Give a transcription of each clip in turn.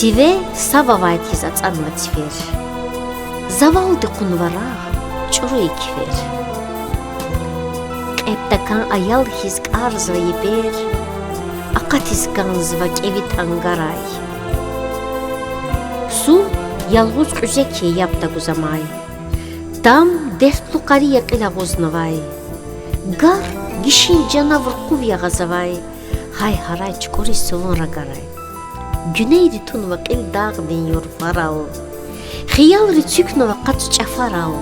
Сиве сававайт хиз ацанва тифер. Завалды кунвара чуру икфер. Кэптакан аял хиз арзва ебер. Акатиз ганзва кевитангарай. Су ялгуз кузеки yapta guzamay. Tam deftu qariya qila guznavay. Gar gishin canavr quvya gazavay. Hay haray çukuri sonra garay. Güneyri tunva qil dağdin yor farao. Xiyal ritüknova qat çafarao.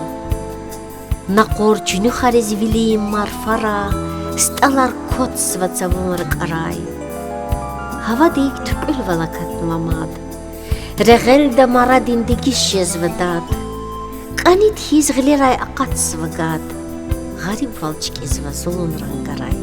Naqor cünü xarez viliyim marfara. Stalar kot svacavon qaray. Hava deyik tükül valakat mamad. Regel da maradin dikiş yazvadat. Qanit hiz gliray aqat svagad. Garib valçik izva zulun rangaray.